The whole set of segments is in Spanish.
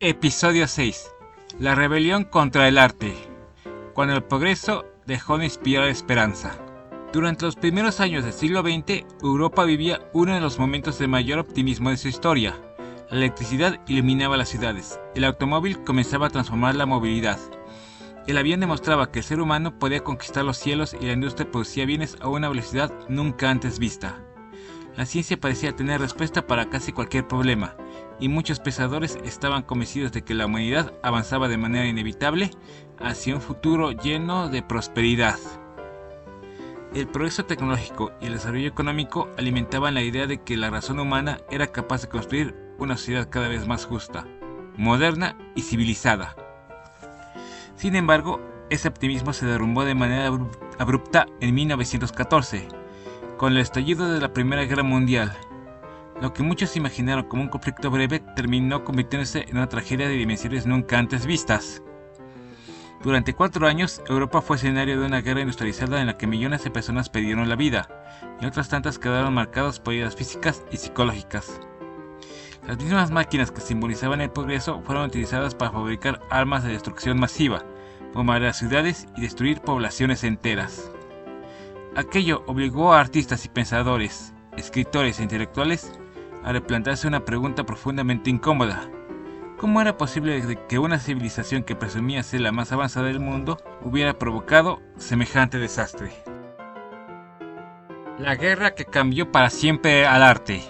Episodio 6. La rebelión contra el arte. Cuando el progreso dejó de inspirar esperanza. Durante los primeros años del siglo XX, Europa vivía uno de los momentos de mayor optimismo de su historia. La electricidad iluminaba las ciudades, el automóvil comenzaba a transformar la movilidad. El avión demostraba que el ser humano podía conquistar los cielos y la industria producía bienes a una velocidad nunca antes vista. La ciencia parecía tener respuesta para casi cualquier problema, y muchos pensadores estaban convencidos de que la humanidad avanzaba de manera inevitable hacia un futuro lleno de prosperidad. El progreso tecnológico y el desarrollo económico alimentaban la idea de que la razón humana era capaz de construir una sociedad cada vez más justa, moderna y civilizada. Sin embargo, ese optimismo se derrumbó de manera abrupta en 1914, con el estallido de la Primera Guerra Mundial. Lo que muchos imaginaron como un conflicto breve terminó convirtiéndose en una tragedia de dimensiones nunca antes vistas. Durante 4 años, Europa fue escenario de una guerra industrializada en la que millones de personas perdieron la vida, y otras tantas quedaron marcadas por heridas físicas y psicológicas. Las mismas máquinas que simbolizaban el progreso fueron utilizadas para fabricar armas de destrucción masiva, bombardear ciudades y destruir poblaciones enteras. Aquello obligó a artistas y pensadores, escritores e intelectuales a replantearse una pregunta profundamente incómoda. ¿Cómo era posible que una civilización que presumía ser la más avanzada del mundo hubiera provocado semejante desastre? La guerra que cambió para siempre al arte.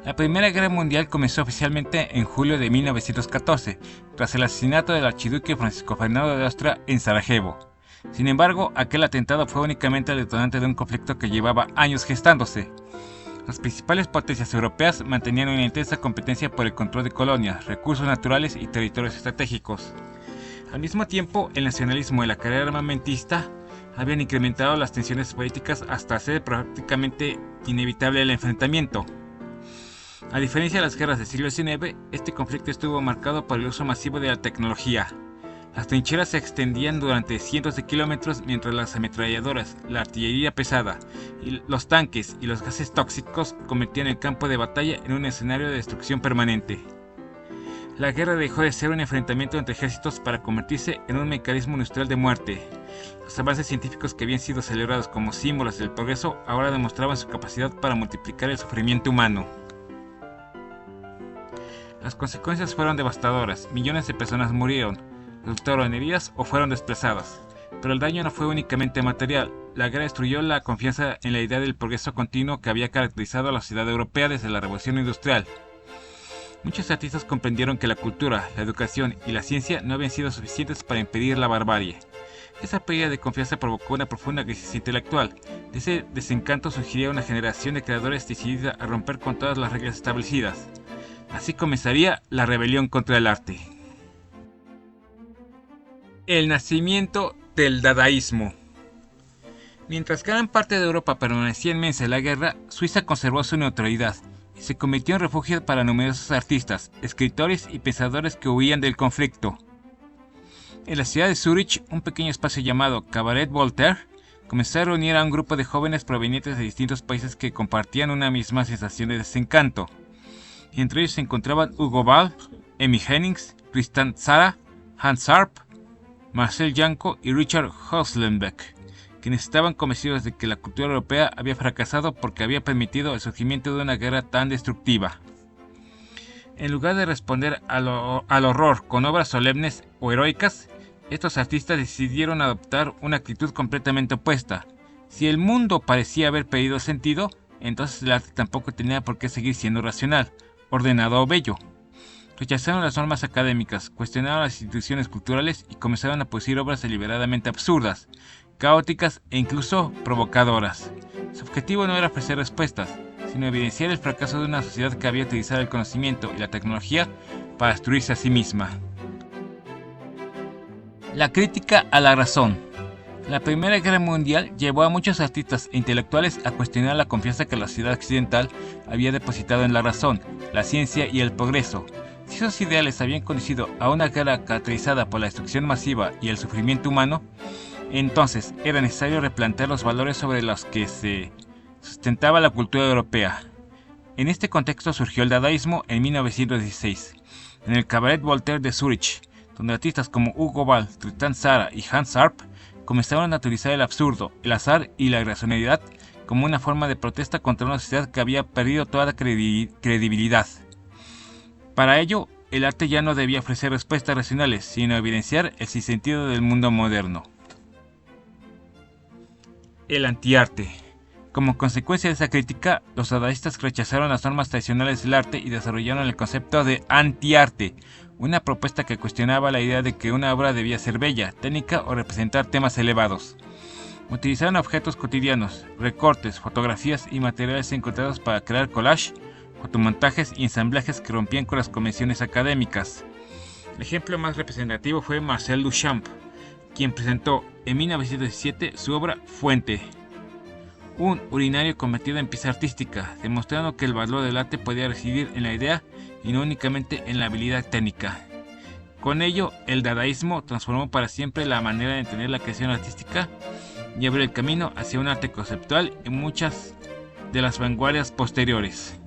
La Primera Guerra Mundial comenzó oficialmente en julio de 1914, tras el asesinato del archiduque Francisco Fernando de Austria en Sarajevo. Sin embargo, aquel atentado fue únicamente el detonante de un conflicto que llevaba años gestándose. Las principales potencias europeas mantenían una intensa competencia por el control de colonias, recursos naturales y territorios estratégicos. Al mismo tiempo, el nacionalismo y la carrera armamentista habían incrementado las tensiones políticas hasta hacer prácticamente inevitable el enfrentamiento. A diferencia de las guerras del siglo XIX, este conflicto estuvo marcado por el uso masivo de la tecnología. Las trincheras se extendían durante cientos de kilómetros mientras las ametralladoras, la artillería pesada, los tanques y los gases tóxicos convertían el campo de batalla en un escenario de destrucción permanente. La guerra dejó de ser un enfrentamiento entre ejércitos para convertirse en un mecanismo industrial de muerte. Los avances científicos que habían sido celebrados como símbolos del progreso ahora demostraban su capacidad para multiplicar el sufrimiento humano. Las consecuencias fueron devastadoras, millones de personas murieron, resultaron en heridas o fueron desplazadas. Pero el daño no fue únicamente material. La guerra destruyó la confianza en la idea del progreso continuo que había caracterizado a la sociedad europea desde la Revolución Industrial. Muchos artistas comprendieron que la cultura, la educación y la ciencia no habían sido suficientes para impedir la barbarie. Esa pérdida de confianza provocó una profunda crisis intelectual. De ese desencanto surgiría una generación de creadores decidida a romper con todas las reglas establecidas. Así comenzaría la rebelión contra el arte. El nacimiento del dadaísmo. Mientras gran parte de Europa permanecía inmensa en la guerra, Suiza conservó su neutralidad y se convirtió en refugio para numerosos artistas, escritores y pensadores que huían del conflicto. En la ciudad de Zúrich, un pequeño espacio llamado Cabaret Voltaire comenzó a reunir a un grupo de jóvenes provenientes de distintos países que compartían una misma sensación de desencanto. Entre ellos se encontraban Hugo Ball, Emmy Hennings, Tristan Tzara, Hans Arp, Marcel Janco y Richard Höllenbeck, quienes estaban convencidos de que la cultura europea había fracasado porque había permitido el surgimiento de una guerra tan destructiva. En lugar de responder al horror con obras solemnes o heroicas, estos artistas decidieron adoptar una actitud completamente opuesta. Si el mundo parecía haber perdido sentido, entonces el arte tampoco tenía por qué seguir siendo racional, ordenado o bello. Rechazaron las normas académicas, cuestionaron las instituciones culturales y comenzaron a producir obras deliberadamente absurdas, caóticas e incluso provocadoras. Su objetivo no era ofrecer respuestas, sino evidenciar el fracaso de una sociedad que había utilizado el conocimiento y la tecnología para destruirse a sí misma. La crítica a la razón. La Primera Guerra Mundial llevó a muchos artistas e intelectuales a cuestionar la confianza que la sociedad occidental había depositado en la razón, la ciencia y el progreso. Si esos ideales habían conducido a una guerra caracterizada por la destrucción masiva y el sufrimiento humano, entonces era necesario replantear los valores sobre los que se sustentaba la cultura europea. En este contexto surgió el dadaísmo en 1916. en el Cabaret Voltaire de Zúrich, donde artistas como Hugo Ball, Tristan Tzara y Hans Arp comenzaron a utilizar el absurdo, el azar y la irracionalidad como una forma de protesta contra una sociedad que había perdido toda credibilidad. Para ello, el arte ya no debía ofrecer respuestas racionales, sino evidenciar el sinsentido del mundo moderno. El antiarte. Como consecuencia de esa crítica, los dadaístas rechazaron las normas tradicionales del arte y desarrollaron el concepto de antiarte, una propuesta que cuestionaba la idea de que una obra debía ser bella, técnica o representar temas elevados. Utilizaron objetos cotidianos, recortes, fotografías y materiales encontrados para crear collage, fotomontajes y ensamblajes que rompían con las convenciones académicas. El ejemplo más representativo fue Marcel Duchamp, quien presentó en 1917 su obra Fuente, un urinario convertido en pieza artística, demostrando que el valor del arte podía residir en la idea y no únicamente en la habilidad técnica. Con ello, el dadaísmo transformó para siempre la manera de entender la creación artística y abrió el camino hacia un arte conceptual en muchas de las vanguardias posteriores.